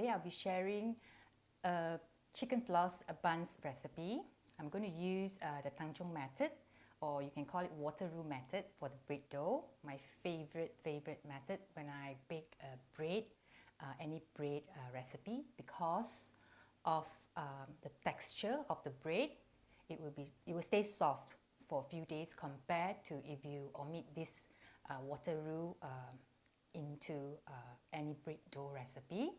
Today I'll be sharing a chicken floss buns recipe. I'm going to use the Tangzhong method, or you can call it water roux method, for the bread dough. My favorite method when I bake a bread, any bread recipe, because of the texture of the bread. It will stay soft for a few days compared to if you omit this water roux into any bread dough recipe.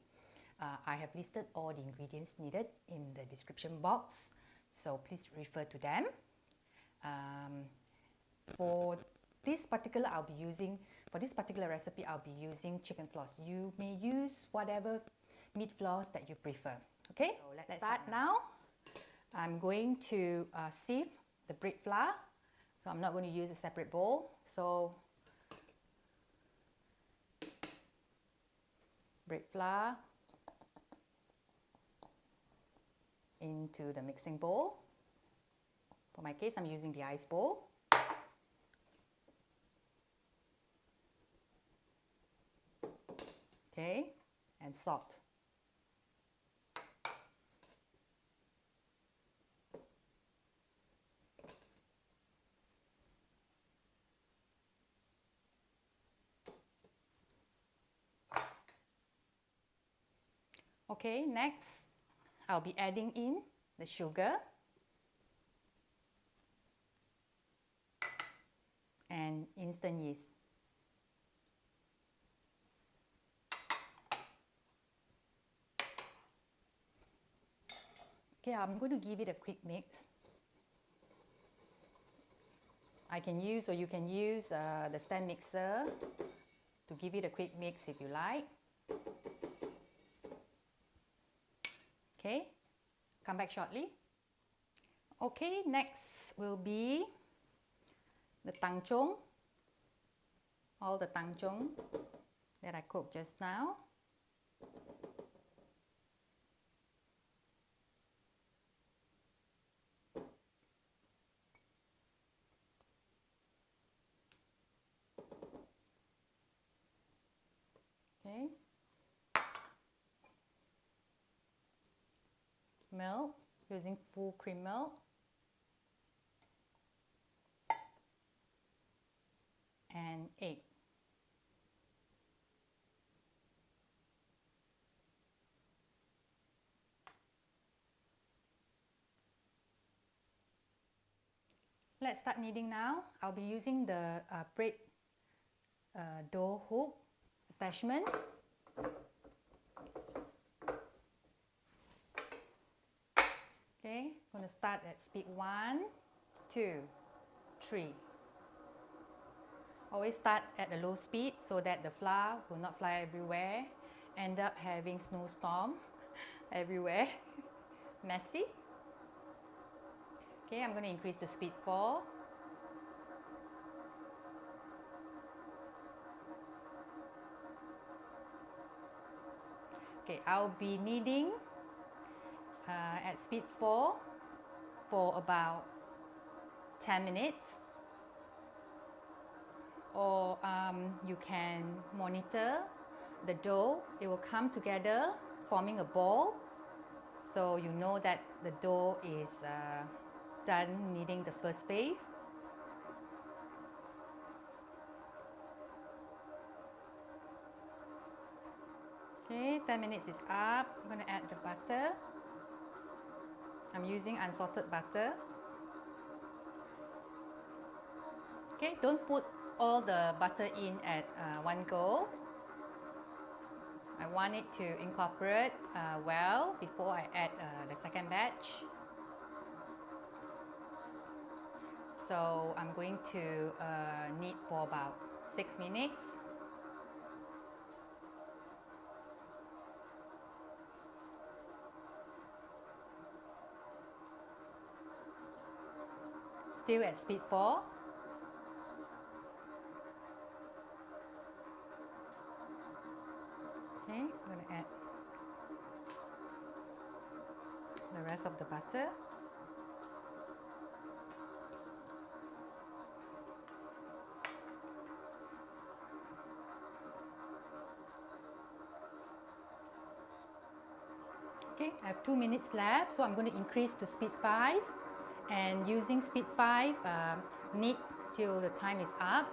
I have listed all the ingredients needed in the description box, so please refer to them. For this particular recipe, I'll be using chicken floss. You may use whatever meat floss that you prefer. Okay, so let's start now. I'm going to sieve the bread flour, so I'm not going to use a separate bowl. So bread flour into the mixing bowl. For my case, I'm using the ice bowl. Okay, and salt. Okay, next I'll be adding in the sugar and instant yeast. Okay, I'm going to give it a quick mix. I can use, or you can use the stand mixer to give it a quick mix if you like. Okay, come back shortly. Okay, next will be the Tangzhong, all the Tangzhong that I cooked just now. Okay. Milk, using full cream milk. And egg. Let's start kneading now. I'll be using the bread dough hook attachment. Okay, I'm going to start at speed 1, 2, 3. Always start at a low speed so that the flour will not fly everywhere, end up having snowstorm everywhere. Messy. Okay, I'm going to increase to speed 4. Okay, I'll be kneading at speed 4 for about 10 minutes. Or you can monitor the dough. It will come together forming a ball, so you know that the dough is done kneading the first phase. Okay, 10 minutes is up. I'm going to add the butter. I'm using unsalted butter. Okay, don't put all the butter in at one go. I want it to incorporate well before I add the second batch. So I'm going to knead for about 6 minutes. Still at speed 4. Okay, I'm going to add the rest of the butter. have 2 minutes left, so I'm going to increase to speed 5. And using speed 5, knead till the time is up.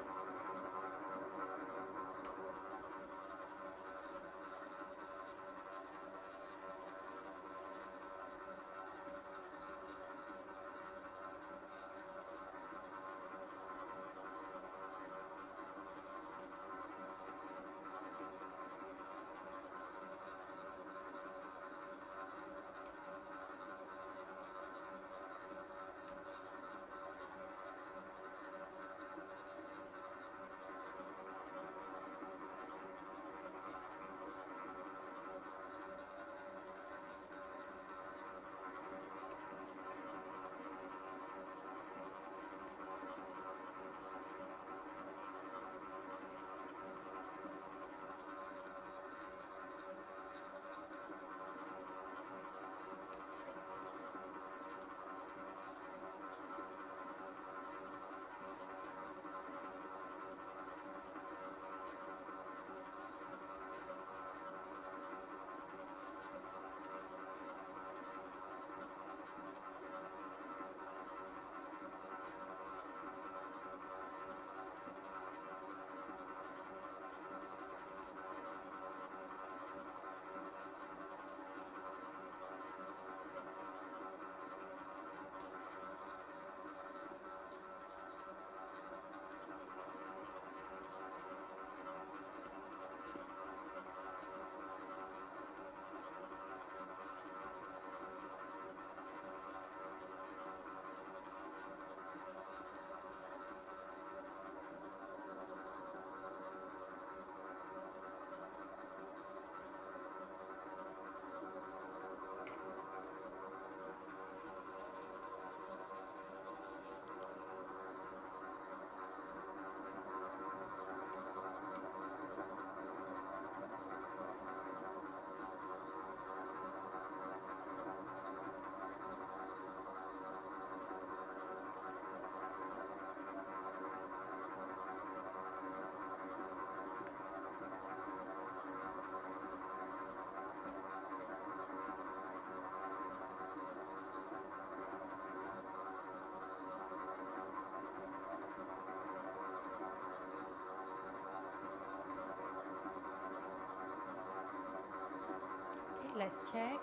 Let's check.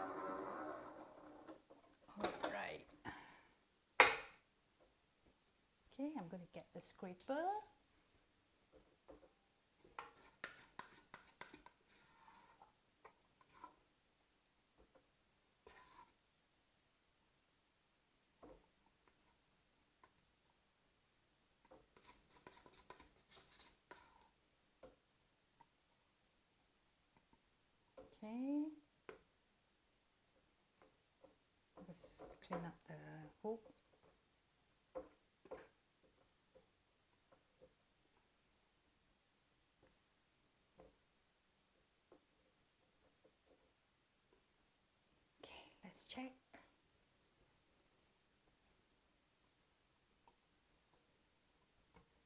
All right. Okay, I'm going to get the scraper. Okay. Let's clean up the hook. Okay, let's check.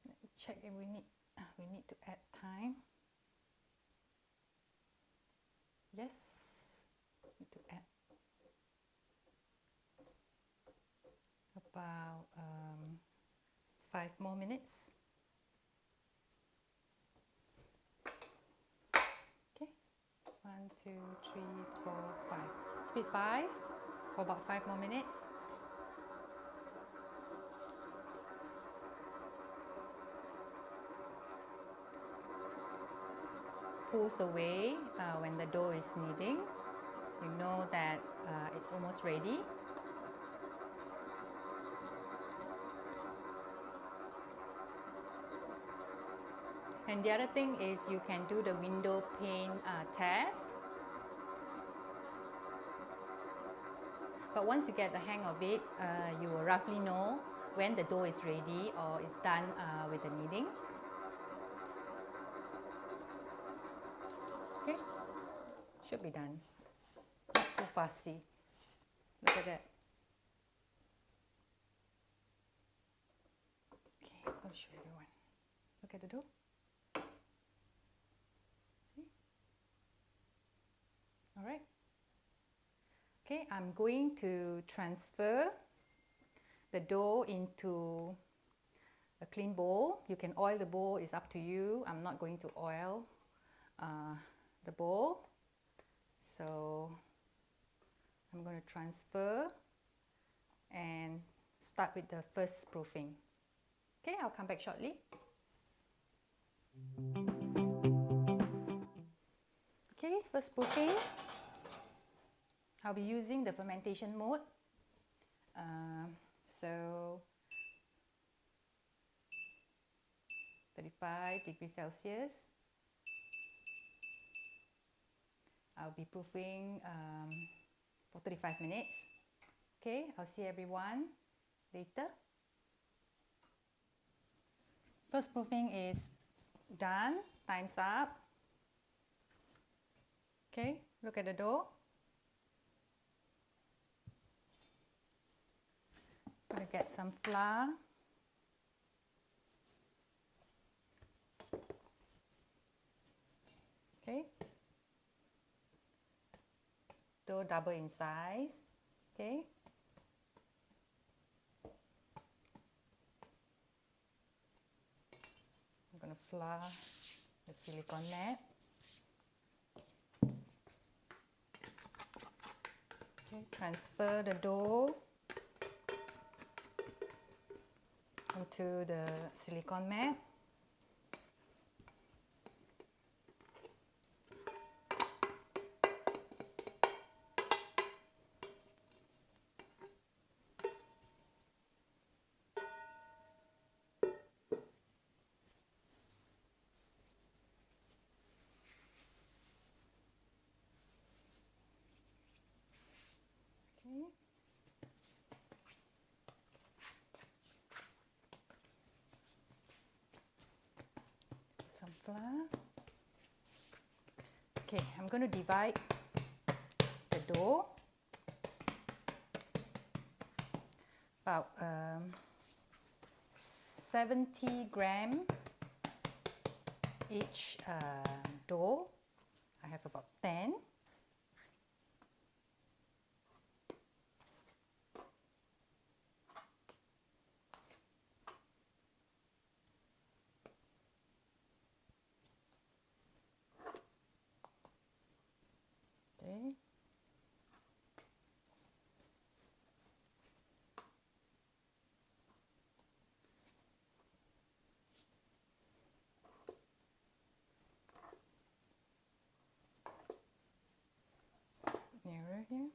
Let me check if we need to add thyme. Yes, need to add about 5 more minutes. Okay, 1, 2, 3, 4, 5. Speed 5 for about 5 more minutes. Pulls away when the dough is kneading. You know that it's almost ready. And the other thing is you can do the window pane test. But once you get the hang of it, you will roughly know when the dough is ready or is done with the kneading. Okay, should be done. Not too fussy. Look at that. Okay, I'm going to show everyone. Look at the dough. Okay. All right. Okay, I'm going to transfer the dough into a clean bowl. You can oil the bowl, it's up to you. I'm not going to oil the bowl. So I'm going to transfer and start with the first proofing. Okay, I'll come back shortly. Okay, first proofing. I'll be using the fermentation mode. So 35 degrees Celsius. I'll be proofing for 35 minutes. Okay, I'll see everyone later. First proofing is done. Time's up. Okay, look at the dough. I'm going to get some flour. Okay. Dough double in size. Okay. I'm going to flour the silicone mat. Okay, transfer the dough onto the silicone mat. Some flour. Okay, I'm going to divide the dough about 70 gram each dough. I have about 10. Okay. Nearer here.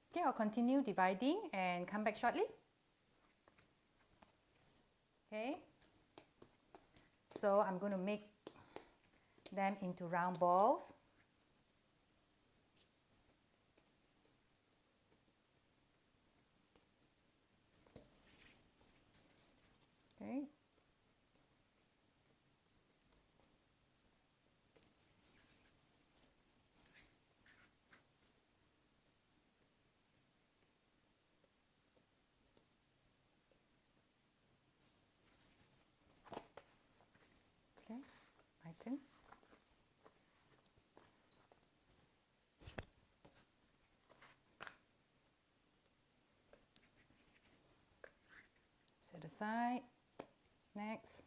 Okay, I'll continue dividing and come back shortly. Okay, so I'm going to make them into round balls. Okay. Okay, lighten. Set aside. Next,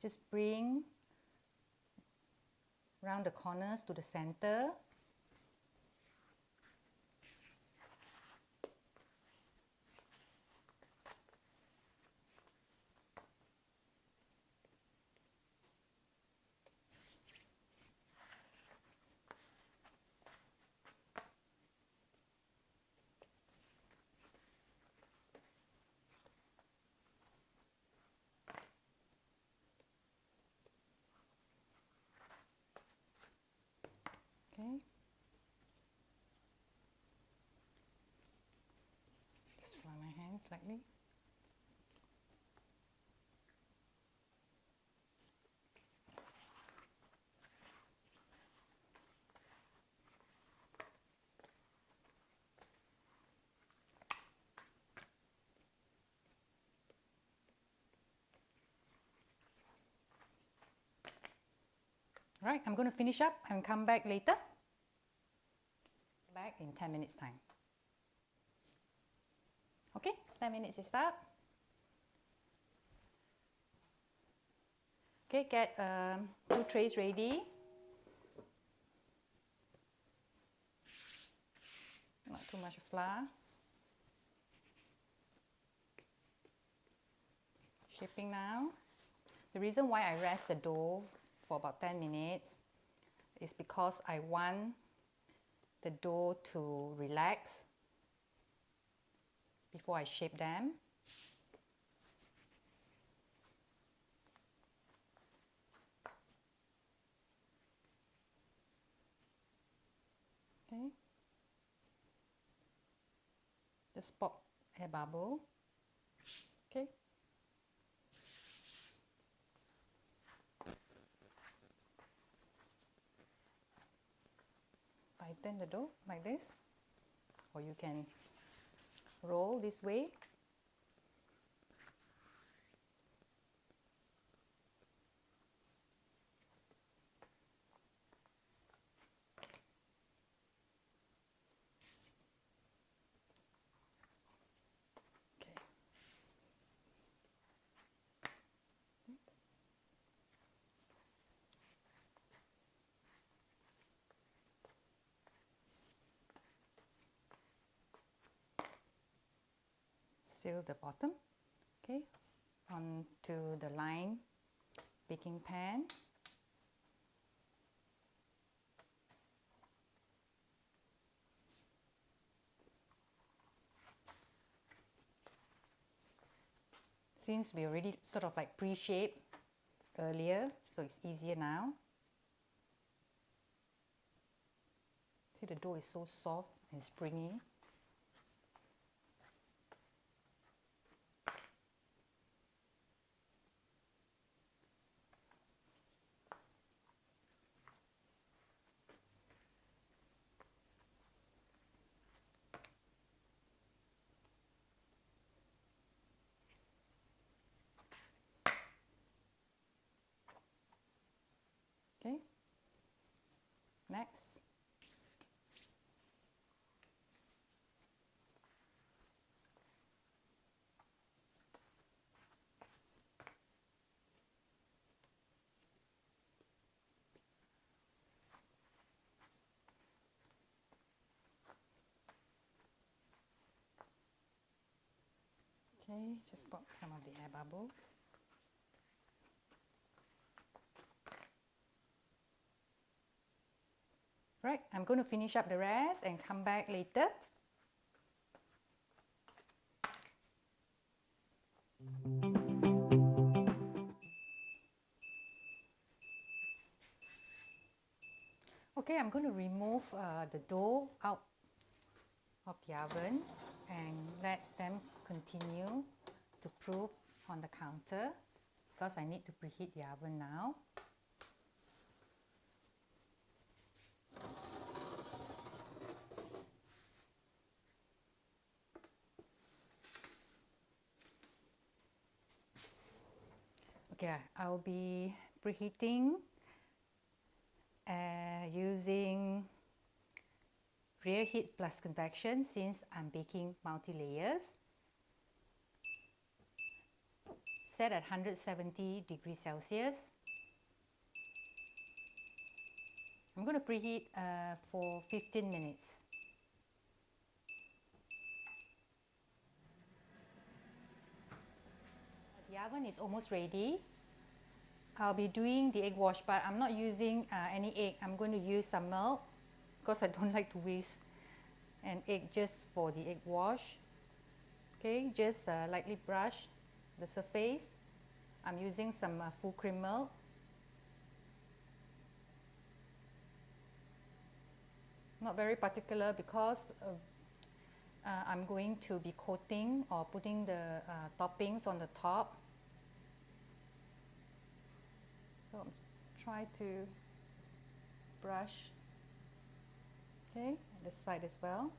just bring round the corners to the center. Okay. slightly. Right, I'm going to finish up and come back later. Back in 10 minutes time. Okay, 10 minutes is up. Okay, get 2 trays ready. Not too much flour. Shaping now. The reason why I rest the dough for about 10 minutes is because I want the dough to relax before I shape them. Okay. Just pop air bubble. Okay. Tighten the dough like this, or you can roll this way. Okay. Seal the bottom. Okay, onto the line baking pan. Since we already sort of like pre-shaped earlier, so it's easier now. See, the dough is so soft and springy. Okay, next. Okay, just pop some of the air bubbles. Right, I'm going to finish up the rest and come back later. Okay, I'm going to remove the dough out of the oven and let them continue to proof on the counter because I need to preheat the oven now. Okay, I'll be preheating using preheat plus convection since I'm baking multi-layers. Set at 170 degrees Celsius. I'm going to preheat for 15 minutes. The oven is almost ready. I'll be doing the egg wash, but I'm not using any egg. I'm going to use some milk because I don't like to waste an egg just for the egg wash. Okay, just lightly brush the surface. I'm using some full cream milk. Not very particular because I'm going to be coating or putting the toppings on the top. So try to brush, okay, this side as well.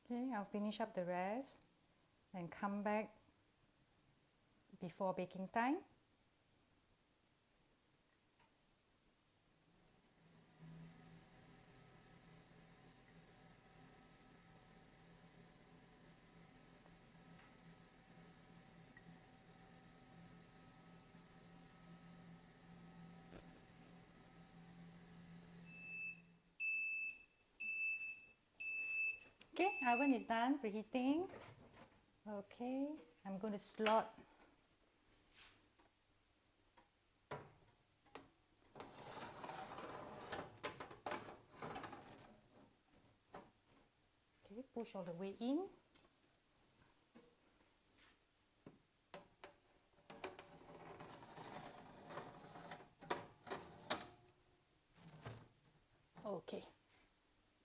Okay, I'll finish up the rest and come back before baking time. Okay, oven is done preheating. Okay, I'm going to slot push all the way in. Okay,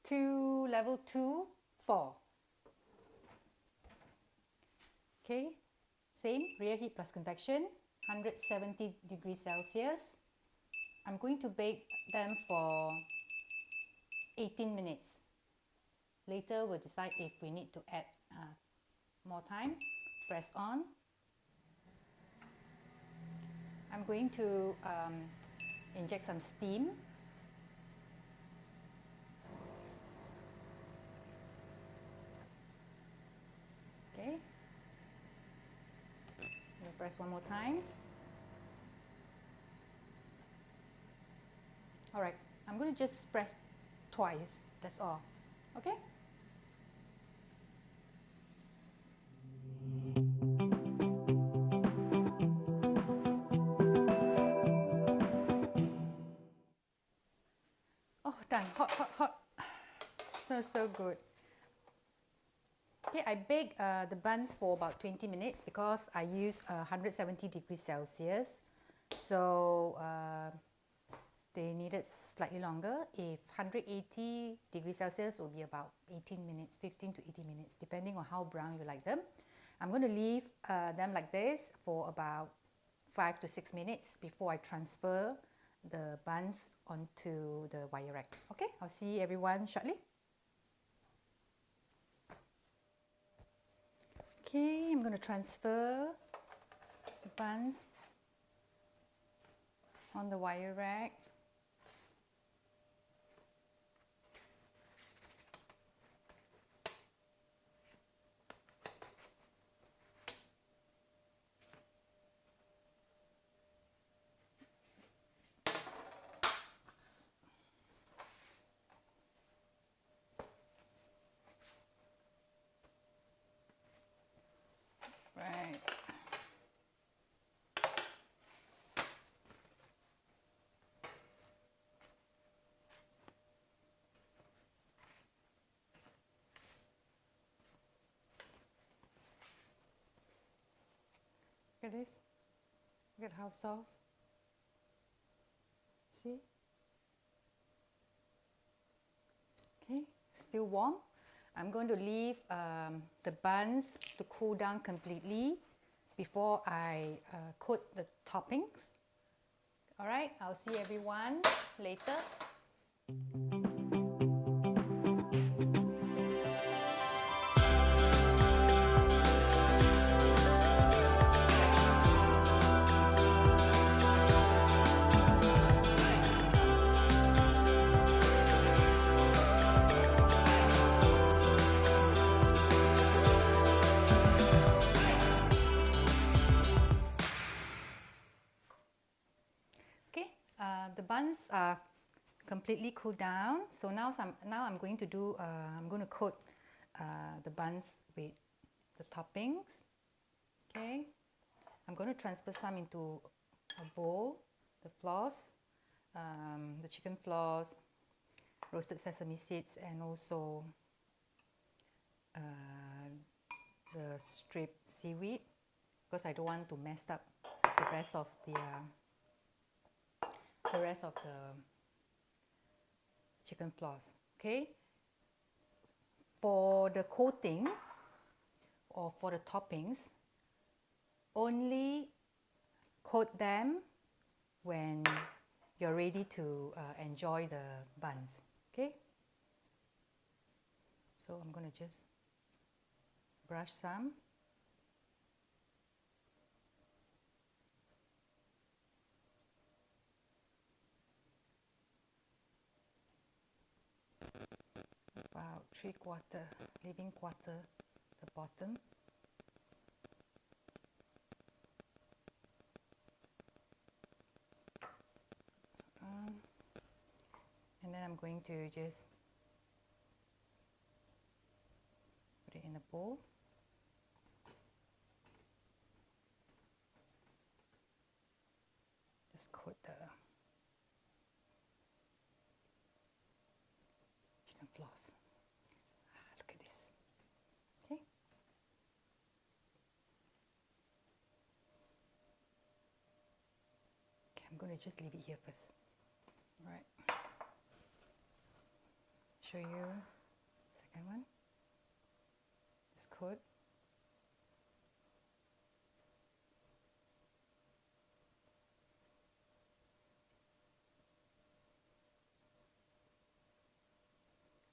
to level 2, 4. Okay, same, rear heat plus convection, 170 degrees Celsius. I'm going to bake them for 18 minutes. Later we'll decide if we need to add more time. Press on. I'm going to inject some steam. Okay. We'll press one more time. Alright, I'm going to just press twice, that's all. Okay? Oh, done. Hot, hot, hot. So good. Okay, I baked the buns for about 20 minutes because I used 170 degrees Celsius. So they needed slightly longer. If 180 degrees Celsius will be about 18 minutes, 15 to 18 minutes, depending on how brown you like them. I'm going to leave them like this for about 5 to 6 minutes before I transfer the buns onto the wire rack. Okay, I'll see everyone shortly. Okay, I'm going to transfer the buns on the wire rack. Right. Look at this. Look at how soft. See? Okay, still warm. I'm going to leave the buns to cool down completely before I coat the toppings. Alright, I'll see everyone later. The buns are completely cooled down. So now I'm going to do, I'm going to coat the buns with the toppings. Okay, I'm going to transfer some into a bowl, the floss, the chicken floss, roasted sesame seeds, and also the strip seaweed, because I don't want to mess up the rest of the chicken floss. Okay, for the coating or for the toppings, only coat them when you're ready to enjoy the buns. Okay, so I'm going to just brush some. About 3/4, leaving quarter the bottom. And then I'm going to just put it in a bowl. Just coat the chicken floss. Look at this. Okay. Okay, I'm going to just leave it here first. All right. Show you second one. Just coat.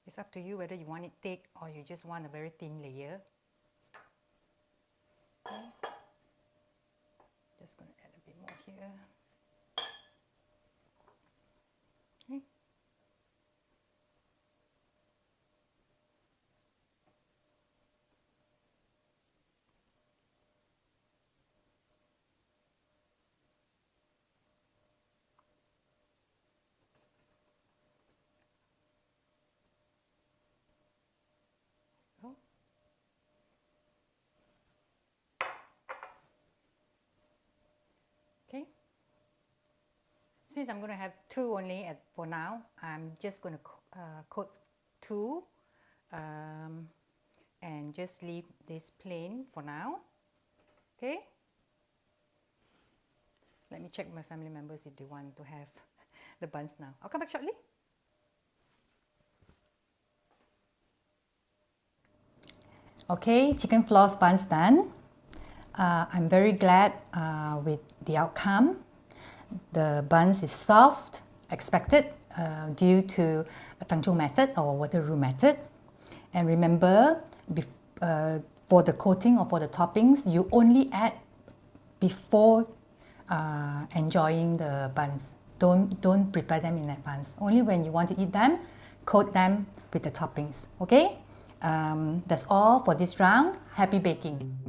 It's up to you whether you want it thick or you just want a very thin layer. Okay. Just going to add a bit more here. Okay. Okay. Since I'm going to have two only for now, I'm just going to coat two and just leave this plain for now. Okay. Let me check with my family members if they want to have the buns now. I'll come back shortly. Okay, chicken floss buns done. I'm very glad with the outcome. The buns is soft, expected due to a Tangzhong method or water roux method. And remember, for the coating or for the toppings, you only add before enjoying the buns. Don't prepare them in advance. Only when you want to eat them, coat them with the toppings. Okay? That's all for this round. Happy baking!